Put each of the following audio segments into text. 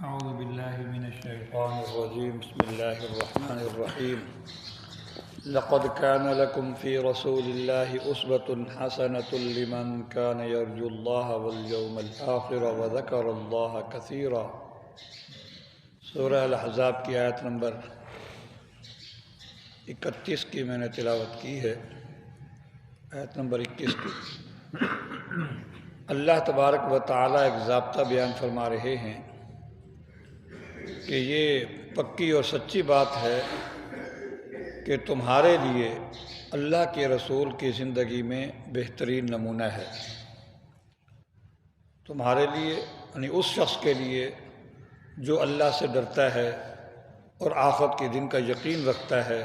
أعوذ بالله من الشيطان الرجيم بسم الله الرحمن الرحيم لقد كان لكم في رسول الله أسوة حسنة لمن كان يرجو الله واليوم الآخر وذكر الله كثيرا۔ سورہ الاحزاب کی آیت نمبر 31 کی میں نے تلاوت کی ہے۔ آیت نمبر 21 کی اللہ تبارک و تعالیٰ ایک ضابطہ بیان فرما رہے ہیں کہ یہ پکی اور سچی بات ہے کہ تمہارے لیے اللہ کے رسول کی زندگی میں بہترین نمونہ ہے۔ تمہارے لیے یعنی اس شخص کے لیے جو اللہ سے ڈرتا ہے اور آخرت کے دن کا یقین رکھتا ہے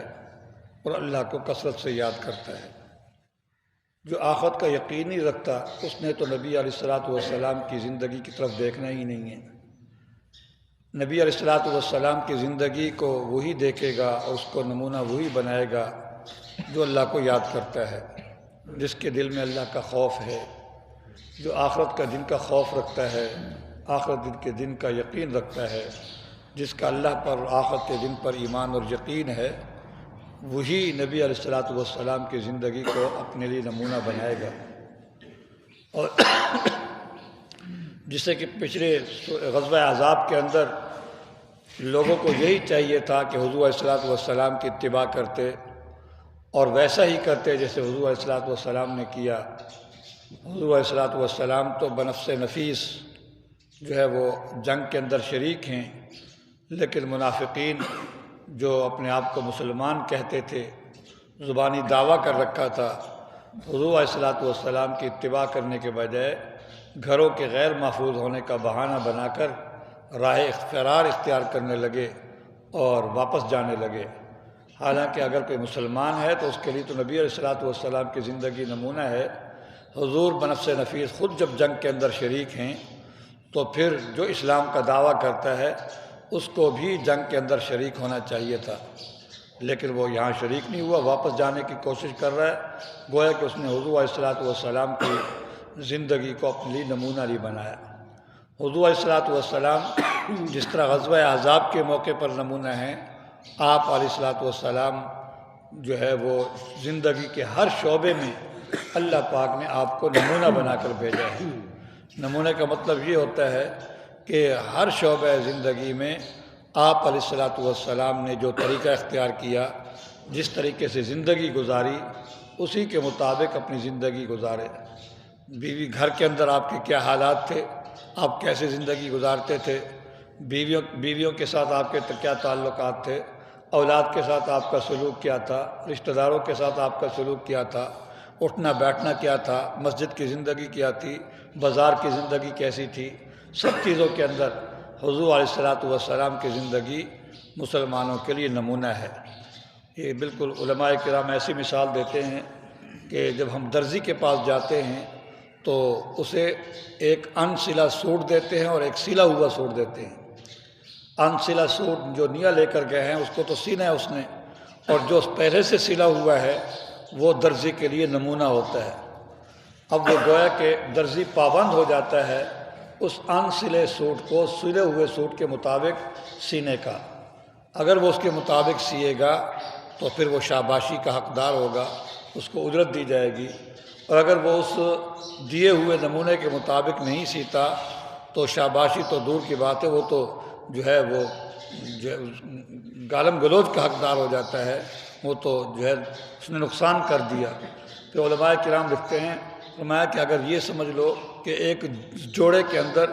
اور اللہ کو کثرت سے یاد کرتا ہے۔ جو آخرت کا یقین نہیں رکھتا اس نے تو نبی علیہ الصلوۃ والسلام کی زندگی کی طرف دیکھنا ہی نہیں ہے۔ نبی علیہ الصلوۃ والسلام کی زندگی کو وہی دیکھے گا اور اس کو نمونہ وہی بنائے گا جو اللہ کو یاد کرتا ہے، جس کے دل میں اللہ کا خوف ہے، جو آخرت کا دن کا خوف رکھتا ہے، آخرت کے دن کا یقین رکھتا ہے، جس کا اللہ پر آخرت کے دن پر ایمان اور یقین ہے، وہی نبی علیہ الصلوۃ والسلام کی زندگی کو اپنے لیے نمونہ بنائے گا۔ اور جسے کہ پچھلے غزوہ احزاب کے اندر لوگوں کو یہی چاہیے تھا کہ حضور علیہ الصلوۃ والسلام کی اتباع کرتے اور ویسا ہی کرتے جیسے حضور علیہ الصلوۃ والسلام نے کیا۔ حضور علیہ الصلوۃ والسلام تو بنفس نفیس جو ہے وہ جنگ کے اندر شریک ہیں، لیکن منافقین جو اپنے آپ کو مسلمان کہتے تھے، زبانی دعویٰ کر رکھا تھا، حضور علیہ الصلوۃ والسلام کی اتباع کرنے کے بجائے گھروں کے غیر محفوظ ہونے کا بہانہ بنا کر راہ فرار اختیار کرنے لگے اور واپس جانے لگے۔ حالانکہ اگر کوئی مسلمان ہے تو اس کے لیے تو نبی علیہ الصلوۃ والسلام کی زندگی نمونہ ہے۔ حضور بنفس نفیس خود جب جنگ کے اندر شریک ہیں تو پھر جو اسلام کا دعویٰ کرتا ہے اس کو بھی جنگ کے اندر شریک ہونا چاہیے تھا، لیکن وہ یہاں شریک نہیں ہوا، واپس جانے کی کوشش کر رہا ہے، گویا کہ اس نے حضور علیہ الصلوۃ والسلام کی زندگی کو اپنے لیے نمونہ نہیں بنایا۔ حضور علیہ الصلوۃ والسلام جس طرح غزوہ احزاب کے موقع پر نمونہ ہیں، آپ علیہ الصلوۃ والسلام جو ہے وہ زندگی کے ہر شعبے میں اللہ پاک نے آپ کو نمونہ بنا کر بھیجا ہے۔ نمونے کا مطلب یہ ہوتا ہے کہ ہر شعبہ زندگی میں آپ علیہ الصلوۃ والسلام نے جو طریقہ اختیار کیا، جس طریقے سے زندگی گزاری، اسی کے مطابق اپنی زندگی گزارے۔ بیوی گھر کے اندر آپ کے کیا حالات تھے، آپ کیسے زندگی گزارتے تھے، بیویوں کے ساتھ آپ کے کیا تعلقات تھے، اولاد کے ساتھ آپ کا سلوک کیا تھا، رشتہ داروں کے ساتھ آپ کا سلوک کیا تھا، اٹھنا بیٹھنا کیا تھا، مسجد کی زندگی کیا تھی، بازار کی زندگی کیسی تھی، سب چیزوں کے اندر حضور علیہ الصلوۃ والسلام کی زندگی مسلمانوں کے لیے نمونہ ہے۔ یہ بالکل علماء کرام ایسی مثال دیتے ہیں کہ جب ہم درزی کے پاس جاتے ہیں تو اسے ایک ان سلا سوٹ دیتے ہیں اور ایک سلا ہوا سوٹ دیتے ہیں۔ ان سلا سوٹ جو نیا لے کر گئے ہیں اس کو تو سینا ہے اس نے، اور جو پہلے سے سلا ہوا ہے وہ درزی کے لیے نمونہ ہوتا ہے۔ اب وہ گویا کہ درزی پابند ہو جاتا ہے اس ان سلے سوٹ کو سلے ہوئے سوٹ کے مطابق سینے کا۔ اگر وہ اس کے مطابق سیے گا تو پھر وہ شاباشی کا حقدار ہوگا، اس کو اجرت دی جائے گی، اور اگر وہ اس دیے ہوئے نمونے کے مطابق نہیں سیتا تو شاباشی تو دور کی بات ہے، وہ تو جو ہے وہ گالم گلوچ کا حقدار ہو جاتا ہے، وہ تو جو ہے اس نے نقصان کر دیا۔ پھر علماء کرام لکھتے ہیں، فرمایا کہ اگر یہ سمجھ لو کہ ایک جوڑے کے اندر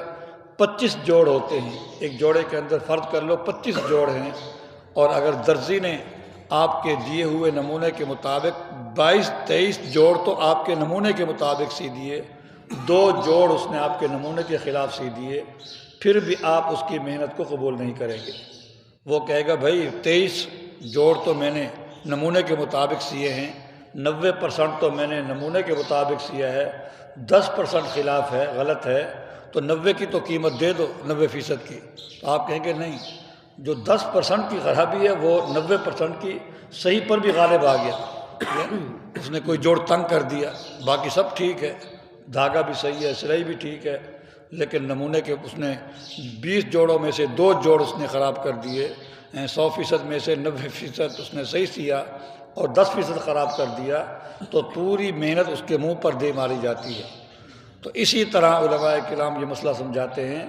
25 جوڑ ہوتے ہیں، ایک جوڑے کے اندر فرض کر لو 25 جوڑ ہیں، اور اگر درزی نے آپ کے دیے ہوئے نمونے کے مطابق 22-23 جوڑ تو آپ کے نمونے کے مطابق سی دیے، 2 جوڑ اس نے آپ کے نمونے کے خلاف سی دیے، پھر بھی آپ اس کی محنت کو قبول نہیں کریں گے۔ وہ کہے گا بھائی 23 جوڑ تو میں نے نمونے کے مطابق سیے ہیں، 90% تو میں نے نمونے کے مطابق سیا ہے، 10% خلاف ہے، غلط ہے، تو 90 کی تو قیمت دے دو، 90% کی۔ تو آپ کہیں گے نہیں، جو 10% کی خرابی ہے وہ 90% کی صحیح پر بھی غالب آ گیا۔ اس نے کوئی جوڑ تنگ کر دیا، باقی سب ٹھیک ہے، دھاگا بھی صحیح ہے، سلائی بھی ٹھیک ہے، لیکن نمونے کے اس نے 20 جوڑوں میں سے 2 جوڑ اس نے خراب کر دیے، 100% میں سے 90% اس نے صحیح سیا اور 10% خراب کر دیا، تو پوری محنت اس کے منہ پر دے ماری جاتی ہے۔ تو اسی طرح علماء کرام یہ مسئلہ سمجھاتے ہیں،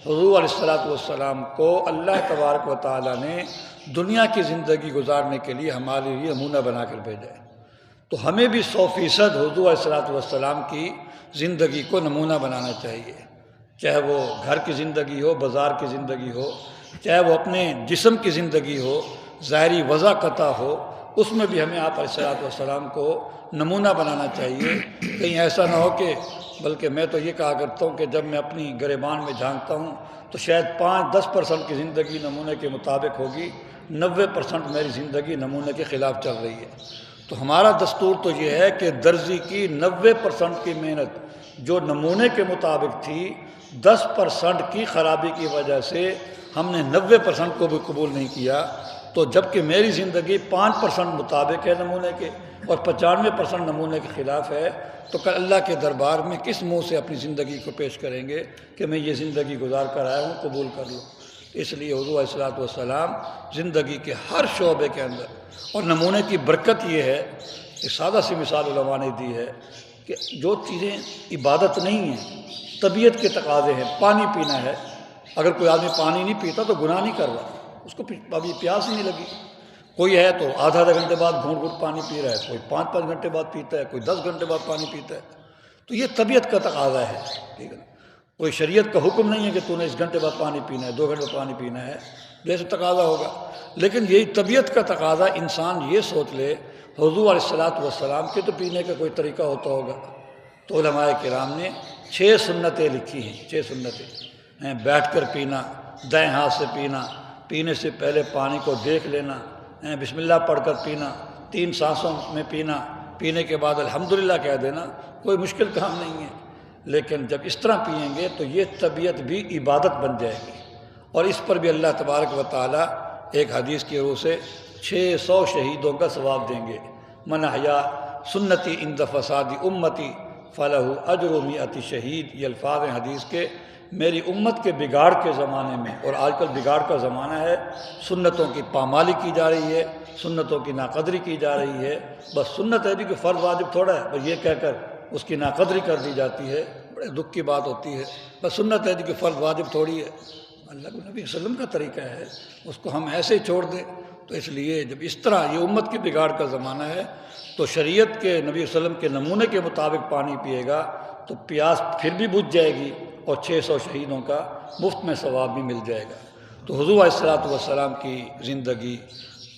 حضور علیہ الصلوۃ والسلام کو اللہ تبارک و تعالیٰ نے دنیا کی زندگی گزارنے کے لیے ہمارے لیے نمونہ بنا کر بھیجا ہے، تو ہمیں بھی 100% حضور علیہ الصلوۃ والسلام کی زندگی کو نمونہ بنانا چاہیے، چاہے وہ گھر کی زندگی ہو، بازار کی زندگی ہو، چاہے وہ اپنے جسم کی زندگی ہو، ظاہری وضع قطع ہو، اس میں بھی ہمیں آپ علیہ الصلوۃ والسلام کو نمونہ بنانا چاہیے۔ کہیں ایسا نہ ہو کہ، بلکہ میں تو یہ کہا کرتا ہوں کہ جب میں اپنی گریبان میں جھانکتا ہوں تو شاید 5-10% کی زندگی نمونے کے مطابق ہوگی، 90% میری زندگی نمونے کے خلاف چل رہی ہے۔ تو ہمارا دستور تو یہ ہے کہ درزی کی 90% کی محنت جو نمونے کے مطابق تھی، 10% کی خرابی کی وجہ سے ہم نے 90% کو بھی قبول نہیں کیا، تو جبکہ میری زندگی 5% مطابق ہے نمونے کے اور 95% نمونے کے خلاف ہے، تو کل اللہ کے دربار میں کس منہ سے اپنی زندگی کو پیش کریں گے کہ میں یہ زندگی گزار کر آیا ہوں، قبول کر لوں۔ اس لیے حضور علیہ الصلوۃ والسلام زندگی کے ہر شعبے کے اندر، اور نمونے کی برکت یہ ہے کہ سادہ سی مثال علماء نے دی ہے کہ جو چیزیں عبادت نہیں ہیں، طبیعت کے تقاضے ہیں، پانی پینا ہے، اگر کوئی آدمی پانی نہیں پیتا تو گناہ نہیں کر رہا، اس کو ابھی پیاس ہی نہیں لگی۔ کوئی ہے تو آدھا گھنٹے بعد گھونٹ گھونٹ پانی پی رہا ہے، کوئی 5 گھنٹے بعد پیتا ہے، کوئی 10 گھنٹے بعد پانی پیتا ہے، تو یہ طبیعت کا تقاضا ہے، ٹھیک ہے نا۔ کوئی شریعت کا حکم نہیں ہے کہ تو نے اس گھنٹے بعد پانی پینا ہے، 2 گھنٹے بعد پانی پینا ہے، جیسے تقاضا ہوگا، لیکن یہی طبیعت کا تقاضا انسان یہ سوچ لے حضور علیہ الصلوۃ والسلام کے تو پینے کا کوئی طریقہ ہوتا ہوگا۔ تو علماء کرام نے 6 سنتیں لکھی ہیں، 6 سنتیں، بیٹھ کر پینا، دائیں ہاتھ سے پینا، پینے سے پہلے پانی کو دیکھ لینا، بسم اللہ پڑھ کر پینا، 3 سانسوں میں پینا، پینے کے بعد الحمدللہ کہہ دینا، کوئی مشکل کام نہیں ہے، لیکن جب اس طرح پئیں گے تو یہ طبیعت بھی عبادت بن جائے گی، اور اس پر بھی اللہ تبارک و تعالیٰ ایک حدیث کی روح سے 600 شہیدوں کا ثواب دیں گے۔ من احیا سنتی عند فساد امتی فلہ اجر 100 شہید، یہ الفاظ ہیں حدیث کے۔ میری امت کے بگاڑ کے زمانے میں، اور آج کل بگاڑ کا زمانہ ہے، سنتوں کی پامالی کی جا رہی ہے، سنتوں کی ناقدری کی جا رہی ہے، بس سنت ہے بھی کہ فرض واجب تھوڑا ہے، بس یہ کہہ کر اس کی ناقدری کر دی جاتی ہے، بڑے دکھ کی بات ہوتی ہے۔ بس سنت ہے کہ فرض واجب تھوڑی ہے، اللہ کے نبی صلی اللہ علیہ وسلم کا طریقہ ہے، اس کو ہم ایسے ہی چھوڑ دیں؟ تو اس لیے جب اس طرح یہ امت کی بگاڑ کا زمانہ ہے تو شریعت کے نبی صلی اللہ علیہ وسلم کے نمونے کے مطابق پانی پیے گا تو پیاس پھر بھی بجھ جائے گی، اور 600 شہیدوں کا مفت میں ثواب بھی مل جائے گا۔ تو حضور علیہ الصلوۃ والسلام کی زندگی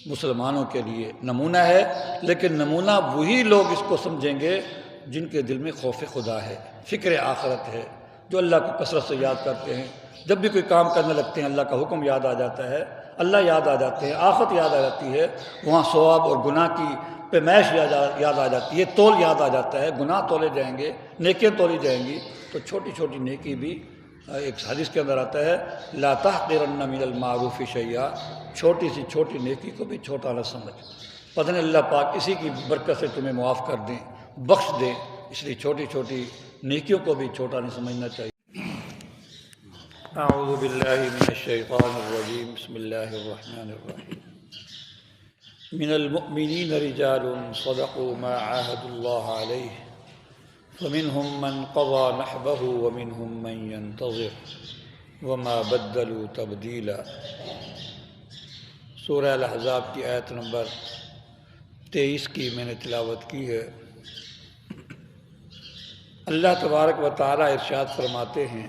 مسلمانوں کے لیے نمونہ ہے، لیکن نمونہ وہی لوگ اس کو سمجھیں گے جن کے دل میں خوف خدا ہے، فکر آخرت ہے، جو اللہ کو کثرت سے یاد کرتے ہیں، جب بھی کوئی کام کرنے لگتے ہیں اللہ کا حکم یاد آ جاتا ہے، اللہ یاد آ جاتے ہیں، آخرت یاد آ جاتی ہے، وہاں ثواب اور گناہ کی پیمائش یاد آ جاتی ہے، تول یاد آ جاتا ہے، گناہ تولے جائیں گے، نیکیاں تولی جائیں گی، تو چھوٹی چھوٹی نیکی بھی، ایک حدیث کے اندر آتا ہے لا تحقرن من المعروف شیئا، چھوٹی سی چھوٹی نیکی کو بھی چھوٹا نہ سمجھ، پتہ نہیں اللہ پاک اسی کی برکت سے تمہیں معاف کر دیں، بخش دیں، اس لیے چھوٹی چھوٹی نیکیوں کو بھی چھوٹا نہیں سمجھنا چاہیے۔ اعوذ باللہ من الشیطان الرجیم، بسم اللہ الرحمن الرحیم۔ من المؤمنین رجال صدقوا ما عاهدوا الله علیہ فمنهم من قضى نحبه ومنهم من ينتظر وما بدلوا تبدیلا۔ سورہ الاحزاب کی آیت نمبر 23 کی میں نے تلاوت کی ہے۔ اللہ تبارک و تعالیٰ ارشاد فرماتے ہیں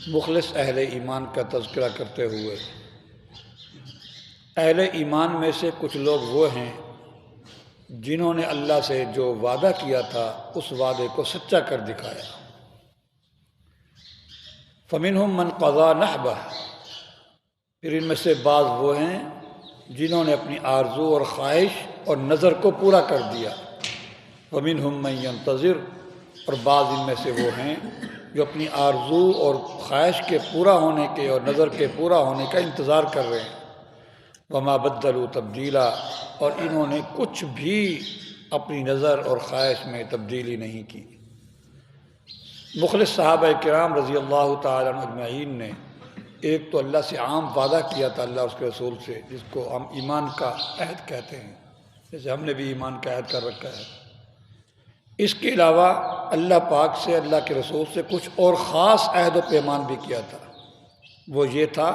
مخلص اہل ایمان کا تذکرہ کرتے ہوئے، اہل ایمان میں سے کچھ لوگ وہ ہیں جنہوں نے اللہ سے جو وعدہ کیا تھا اس وعدے کو سچا کر دکھایا۔ فَمِنْهُمْ مَنْ قَضَى نَحْبَهُ، پھر ان میں سے بعض وہ ہیں جنہوں نے اپنی آرزو اور خواہش اور نظر کو پورا کر دیا۔ وَمِنْهُمْ مَنْ يَنْتَظِرُ، اور بعض ان میں سے وہ ہیں جو اپنی آرزو اور خواہش کے پورا ہونے کے اور نظر کے پورا ہونے کا انتظار کر رہے ہیں۔ وما بدلوا تبدیلا، اور انہوں نے کچھ بھی اپنی نظر اور خواہش میں تبدیلی نہیں کی۔ مخلص صحابہ کرام رضی اللہ تعالیٰ عنہ اجمعین نے ایک تو اللہ سے عام وعدہ کیا تھا، اللہ اس کے رسول سے، جس کو ہم ایمان کا عہد کہتے ہیں، جیسے ہم نے بھی ایمان کا عہد کر رکھا ہے۔ اس کے علاوہ اللہ پاک سے، اللہ کے رسول سے کچھ اور خاص عہد و پیمان بھی کیا تھا۔ وہ یہ تھا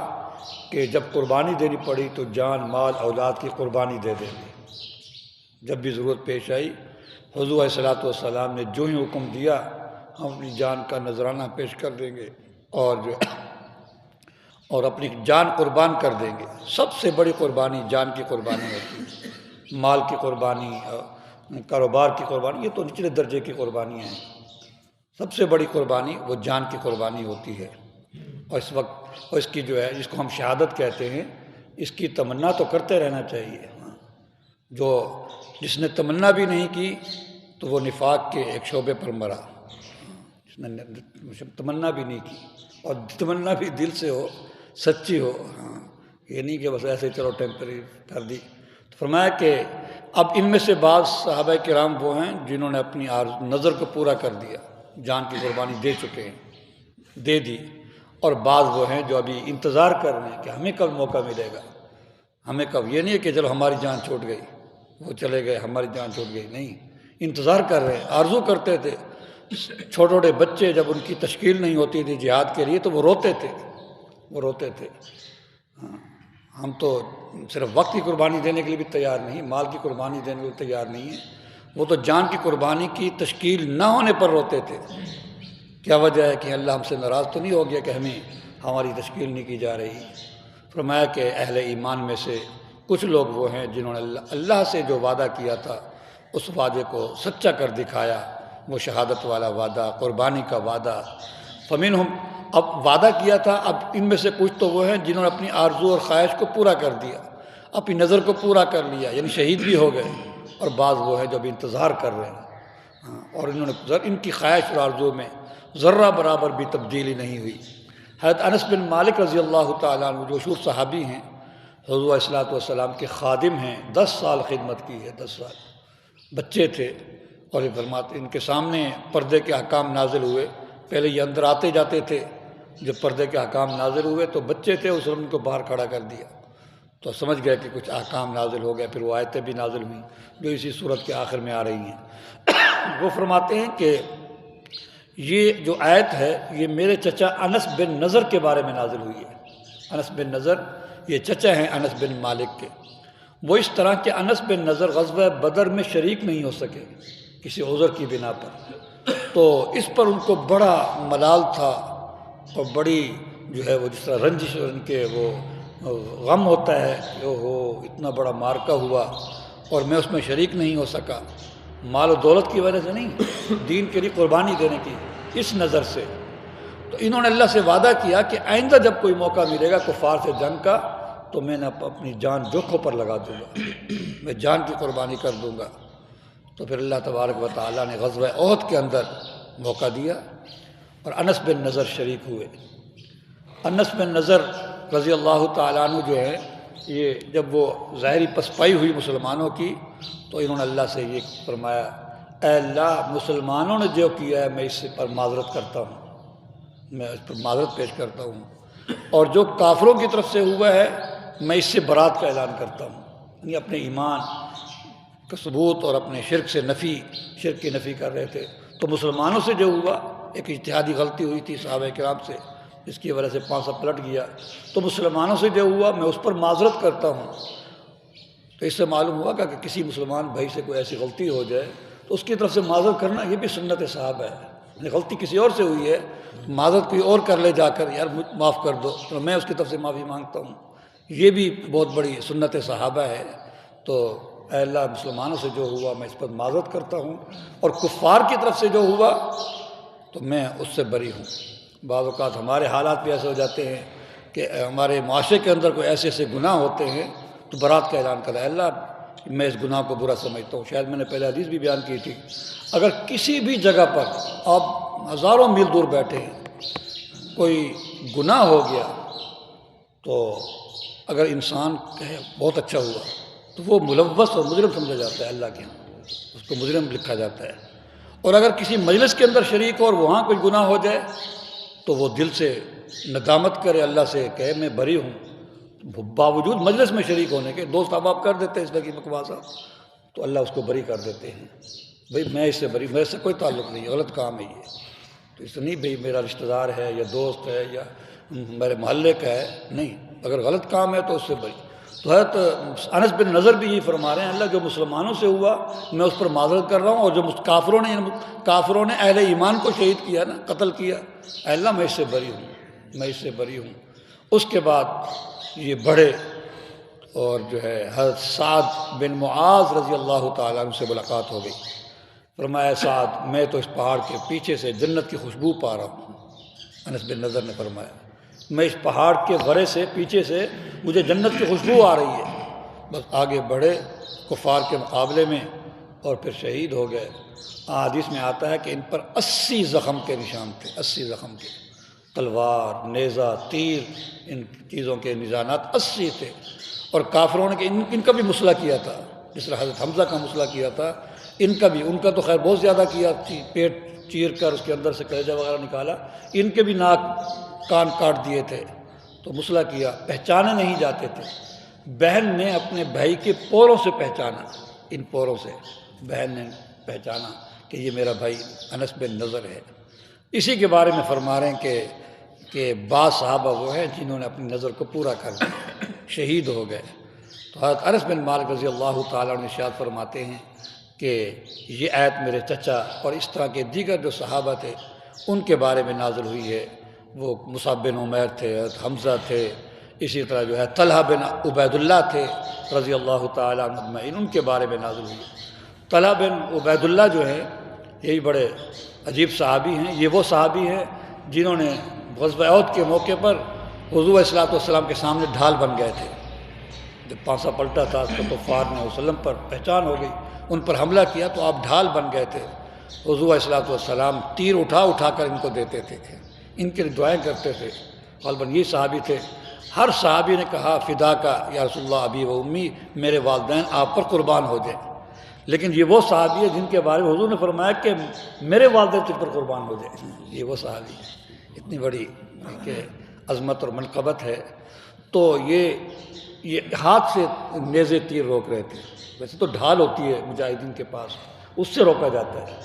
کہ جب قربانی دینی پڑی تو جان، مال، اولاد کی قربانی دے دیں گے۔ جب بھی ضرورت پیش آئی، حضور علیہ السلام نے جو ہی حکم دیا، ہم اپنی جان کا نذرانہ پیش کر دیں گے اور اپنی جان قربان کر دیں گے۔ سب سے بڑی قربانی جان کی قربانی ہوتی ہے، مال کی قربانی، کاروبار کی قربانی یہ تو نچلے درجے کی قربانیاں ہیں۔ سب سے بڑی قربانی وہ جان کی قربانی ہوتی ہے، اور اس وقت اس کی جو ہے، جس کو ہم شہادت کہتے ہیں، اس کی تمنا تو کرتے رہنا چاہیے۔ جس نے تمنا بھی نہیں کی تو وہ نفاق کے ایک شعبے پر مرا۔ جس نے تمنا بھی نہیں کی، اور تمنا بھی دل سے ہو، سچی ہو، یہ نہیں کہ بس ایسے چلو ٹیمپری کر دی۔ تو فرمایا کہ اب ان میں سے بعض صحابہ کرام وہ ہیں جنہوں نے اپنی نظر کو پورا کر دیا، جان کی قربانی دے چکے ہیں، دے دی، اور بعض وہ ہیں جو ابھی انتظار کر رہے ہیں کہ ہمیں کب موقع ملے گا، ہمیں کب۔ یہ نہیں ہے کہ چلو ہماری جان چھوٹ گئی، وہ چلے گئے، ہماری جان چھوٹ گئی، نہیں، انتظار کر رہے ہیں، آرزو کرتے تھے۔ چھوٹے چھوٹے بچے جب ان کی تشکیل نہیں ہوتی تھی جہاد کے لیے تو وہ روتے تھے۔ ہم تو صرف وقت کی قربانی دینے کے لیے بھی تیار نہیں، مال کی قربانی دینے کے لیے تیار نہیں ہیں، وہ تو جان کی قربانی کی تشکیل نہ ہونے پر روتے تھے۔ کیا وجہ ہے کہ اللہ ہم سے ناراض تو نہیں ہو گیا کہ ہماری تشکیل نہیں کی جا رہی؟ فرمایا کہ اہل ایمان میں سے کچھ لوگ وہ ہیں جنہوں نے اللہ سے جو وعدہ کیا تھا اس وعدے کو سچا کر دکھایا، وہ شہادت والا وعدہ، قربانی کا وعدہ۔ فمنہم، اب وعدہ کیا تھا، اب ان میں سے کچھ تو وہ ہیں جنہوں نے اپنی آرزو اور خواہش کو پورا کر دیا، اپنی نظر کو پورا کر لیا، یعنی شہید بھی ہو گئے، اور بعض وہ ہیں جو ابھی انتظار کر رہے ہیں، اور ان کی خواہش اور آرزو میں ذرہ برابر بھی تبدیلی نہیں ہوئی۔ حضرت انس بن مالک رضی اللہ تعالیٰ عنہ جو مشہور صحابی ہیں، حضور علیہ السلام کے خادم ہیں، 10 سال خدمت کی ہے، 10 سال، بچے تھے، اور یہ فرماتے ان کے سامنے پردے کے احکام نازل ہوئے۔ پہلے یہ اندر آتے جاتے تھے، جب پردے کے احکام نازل ہوئے تو بچے تھے، اس نے ان کو باہر کھڑا کر دیا، تو سمجھ گئے کہ کچھ احکام نازل ہو گئے۔ پھر وہ آیتیں بھی نازل ہوئیں جو اسی صورت کے آخر میں آ رہی ہیں۔ وہ فرماتے ہیں کہ یہ جو آیت ہے یہ میرے چچا انس بن نضر کے بارے میں نازل ہوئی ہے۔ انس بن نضر یہ چچا ہیں انس بن مالک کے۔ وہ اس طرح کہ انس بن نضر غزوہ بدر میں شریک نہیں ہو سکے کسی عذر کی بنا پر، تو اس پر ان کو بڑا ملال تھا، اور بڑی جو ہے وہ جس طرح رنجش ان کے وہ غم ہوتا ہے کہ اتنا بڑا معرکہ ہوا اور میں اس میں شریک نہیں ہو سکا، مال و دولت کی وجہ سے نہیں، دین کے لیے قربانی دینے کی اس نظر سے۔ تو انہوں نے اللہ سے وعدہ کیا کہ آئندہ جب کوئی موقع ملے گا کفار سے جنگ کا تو میں نے اپنی جان جوکھوں پر لگا دوں گا، میں جان کی قربانی کر دوں گا۔ تو پھر اللہ تبارک و تعالیٰ نے غزوہ احد کے اندر موقع دیا اور انس بن نضر شریک ہوئے۔ انس بن نضر رضی اللہ تعالیٰ عنہ جو ہے، یہ جب وہ ظاہری پسپائی ہوئی مسلمانوں کی تو انہوں نے اللہ سے یہ فرمایا، اے اللہ مسلمانوں نے جو کیا ہے میں اس پر معذرت کرتا ہوں، میں اس پر معذرت پیش کرتا ہوں، اور جو کافروں کی طرف سے ہوا ہے میں اس سے برات کا اعلان کرتا ہوں، یعنی اپنے ایمان کا ثبوت اور اپنے شرک کی نفی کر رہے تھے۔ تو مسلمانوں سے جو ہوا ایک اجتہادی غلطی ہوئی تھی صحابہ کرام سے، جس کی وجہ سے پانسا پلٹ گیا، تو مسلمانوں سے جو ہوا میں اس پر معذرت کرتا ہوں۔ تو اس سے معلوم ہوا کہ کسی مسلمان بھائی سے کوئی ایسی غلطی ہو جائے تو اس کی طرف سے معذرت کرنا یہ بھی سنت صحابہ ہے، یعنی غلطی کسی اور سے ہوئی ہے، معذرت کوئی اور کر لے جا کر، یار معاف کر دو، تو میں اس کی طرف سے معافی مانگتا ہوں، یہ بھی بہت بڑی سنت صحابہ ہے۔ تو اے اللہ مسلمانوں سے جو ہوا میں اس پر معذرت کرتا ہوں، اور کفار کی طرف سے جو ہوا تو میں اس سے بری ہوں۔ بعض اوقات ہمارے حالات بھی ایسے ہو جاتے ہیں کہ ہمارے معاشرے کے اندر کوئی ایسے ایسے گناہ ہوتے ہیں تو برات کا اعلان کرا، اللہ میں اس گناہ کو برا سمجھتا ہوں۔ شاید میں نے پہلے حدیث بھی بیان کی تھی، اگر کسی بھی جگہ پر آپ ہزاروں میل دور بیٹھے ہیں کوئی گناہ ہو گیا تو اگر انسان کہے بہت اچھا ہوا تو وہ ملوث اور مجرم سمجھا جاتا ہے، اللہ کے ہاں اس کو مجرم لکھا جاتا ہے، اور اگر کسی مجلس کے اندر شریک ہو اور وہاں کوئی گناہ ہو جائے تو وہ دل سے ندامت کرے، اللہ سے کہے میں بری ہوں، باوجود مجلس میں شریک ہونے کے۔ دوست آپ کر دیتے ہیں اس طرح کی بکواس، تو اللہ اس کو بری کر دیتے ہیں، بھئی میں اس سے بری، میرے سے کوئی تعلق نہیں، غلط کام ہے یہ، تو اس سے نہیں بھئی میرا رشتہ دار ہے یا دوست ہے یا میرے محلے کا ہے، نہیں، اگر غلط کام ہے تو اس سے بری۔ تو حضرت انس بن نضر بھی یہ فرما رہے ہیں، اللہ جو مسلمانوں سے ہوا میں اس پر معذرت کر رہا ہوں، اور جو کافروں نے اہل ایمان کو شہید کیا نا، قتل کیا، اے اللہ میں اس سے بری ہوں، میں اس سے بری ہوں۔ اس کے بعد یہ بڑھے اور جو ہے حضرت سعد بن معاذ رضی اللہ تعالیٰ عنہ سے ملاقات ہو گئی۔ فرمایا سعد میں تو اس پہاڑ کے پیچھے سے جنت کی خوشبو پا رہا ہوں، انس بن نضر نے فرمایا میں اس پہاڑ کے غرے سے پیچھے سے مجھے جنت کی خوشبو آ رہی ہے۔ بس آگے بڑھے کفار کے مقابلے میں اور پھر شہید ہو گئے۔ حدیث میں آتا ہے کہ ان پر 80 زخم کے نشان تھے، 80 زخم کے، تلوار، نیزہ، تیر، ان چیزوں کے نشانات 80 تھے، اور کافروں نے کہ ان کا بھی مسئلہ کیا تھا، جس طرح حضرت حمزہ کا مسئلہ کیا تھا، ان کا بھی، ان کا تو خیر بہت زیادہ کیا، پیٹ چیر کر اس کے اندر سے کلیجہ وغیرہ نکالا، ان کے بھی ناک کان کاٹ دیے تھے، تو مسئلہ کیا، پہچانے نہیں جاتے تھے۔ بہن نے اپنے بھائی کے پوروں سے پہچانا، ان پوروں سے بہن نے پہچانا کہ یہ میرا بھائی انس بن نضر ہے۔ اسی کے بارے میں فرما رہے ہیں کہ بعض صحابہ وہ ہیں جنہوں نے اپنی نظر کو پورا کر دیا، شہید ہو گئے۔ تو حضرت انس بن مالک رضی اللہ تعالیٰ عنہ ارشاد فرماتے ہیں کہ یہ آیت میرے چچا اور اس طرح کے دیگر جو صحابہ تھے ان کے بارے میں نازل ہوئی ہے۔ وہ مصعب بن عمیر تھے، حضرت حمزہ تھے، اسی طرح جو ہے طلحہ بن عبید اللہ تھے رضی اللہ تعالیٰ عنہ اجمعین، ان کے بارے میں نازل ہوئی ہے۔ طلحہ بن عبید اللہ جو ہیں یہی بڑے عجیب صحابی ہیں، یہ وہ صحابی ہیں جنہوں نے غزوہ احد کے موقع پر حضور صلی اللہ علیہ وسلم کے سامنے ڈھال بن گئے تھے۔ جب پانسا پلٹا تھا تو کفار نے وسلم پر پہچان ہو گئی، ان پر حملہ کیا تو آپ ڈھال بن گئے تھے۔ حضور صلی اللہ علیہ وسلم تیر اٹھا کر ان کو دیتے تھے، ان کے لیے دعائیں کرتے تھے۔ غالباً یہ صحابی تھے۔ ہر صحابی نے کہا فدا کا یا رسول اللہ ابی و امی، میرے والدین آپ پر قربان ہو جائیں، لیکن یہ وہ صحابی ہے جن کے بارے میں حضور نے فرمایا کہ میرے والدین تجھ پر قربان ہو جائیں۔ یہ وہ صحابی ہے، اتنی بڑی کہ عظمت اور منقبت ہے۔ تو یہ ہاتھ سے نیزے تیر روک رہے تھے، ویسے تو ڈھال ہوتی ہے مجاہدین کے پاس، اس سے روکا جاتا ہے،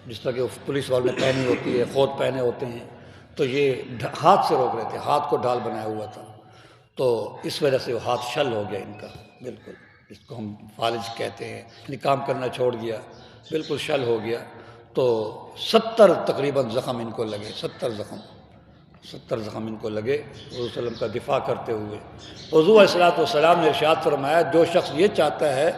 جس طرح کہ پولیس والوں نے پہنی ہوتی ہے، خود پہنے ہوتے ہیں، تو یہ ہاتھ سے روک رہے تھے، ہاتھ کو ڈھال بنایا ہوا تھا، تو اس وجہ سے وہ ہاتھ شل ہو گیا ان کا، بالکل جس کو ہم فالج کہتے ہیں، یعنی کام کرنا چھوڑ گیا، بالکل شل ہو گیا۔ تو 70 تقریباً زخم ان کو لگے، 70 زخم ان کو لگے حضور صلی اللہ علیہ وسلم کا دفاع کرتے ہوئے۔ حضور علیہ الصلوۃ والسلام نے ارشاد فرمایا جو شخص یہ چاہتا ہے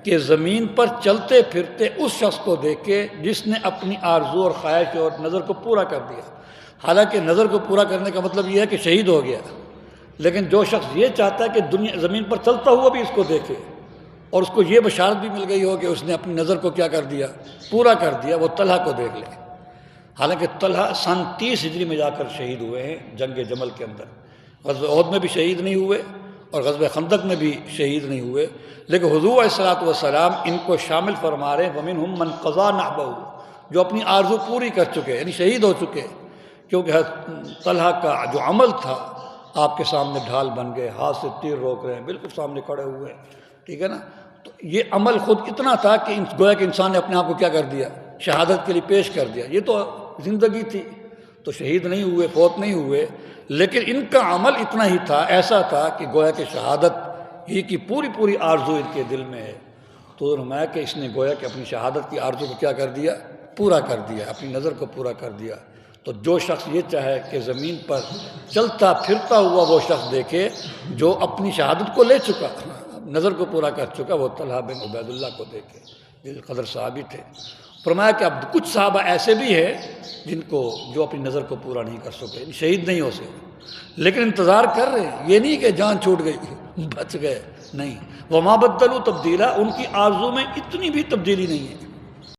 کہ زمین پر چلتے پھرتے اس شخص کو دیکھے جس نے اپنی آرزو اور خواہش اور نظر کو پورا کر دیا، حالانکہ نظر کو پورا کرنے کا مطلب یہ ہے کہ شہید ہو گیا، لیکن جو شخص یہ چاہتا ہے کہ زمین پر چلتا ہوا بھی اس کو دیکھے اور اس کو یہ بشارت بھی مل گئی ہو کہ اس نے اپنی نظر کو کیا کر دیا، پورا کر دیا، وہ طلحہ کو دیکھ لے۔ حالانکہ طلحہ سن 30 ہجری میں جا کر شہید ہوئے ہیں جنگ جمل کے اندر، غزوہ احد میں بھی شہید نہیں ہوئے اور غزوہ خندق میں بھی شہید نہیں ہوئے، لیکن حضور علیہ الصلوۃ والسلام ان کو شامل فرما رہے ہیں وَمِنْهُمْ مَنْ قَضَىٰ نَحْبَهُ، جو اپنی آرزو پوری کر چکے، یعنی شہید ہو چکے، کیونکہ طلحہ کا جو عمل تھا آپ کے سامنے ڈھال بن گئے، ہاتھ سے تیر روک رہے ہیں، بالکل سامنے کھڑے ہوئے ہیں، ٹھیک ہے نا۔ تو یہ عمل خود اتنا تھا کہ گویا کہ انسان نے اپنے آپ کو کیا کر دیا، شہادت کے لیے پیش کر دیا۔ یہ تو زندگی تھی، تو شہید نہیں ہوئے، فوت نہیں ہوئے، لیکن ان کا عمل اتنا ہی تھا، ایسا تھا کہ گویا کہ شہادت ہی کی پوری آرزو ان کے دل میں ہے۔ تو فرمایا کہ اس نے گویا کہ اپنی شہادت کی آرزو کو کیا کر دیا، پورا کر دیا، اپنی نظر کو پورا کر دیا۔ تو جو شخص یہ چاہے کہ زمین پر چلتا پھرتا ہوا وہ شخص دیکھے جو اپنی شہادت کو لے چکا، نظر کو پورا کر چکا، وہ طلحہ بن عبید اللہ کو دیکھے، جس قدر صحابی تھے۔ فرمایا کہ اب کچھ صحابہ ایسے بھی ہیں جو اپنی نظر کو پورا نہیں کر سکے، شہید نہیں ہو سکے، لیکن انتظار کر رہے ہیں، یہ نہیں کہ جان چھوٹ گئی بچ گئے، نہیں، وما بدلوا تبدیلا، ان کی آرزو میں اتنی بھی تبدیلی نہیں ہے،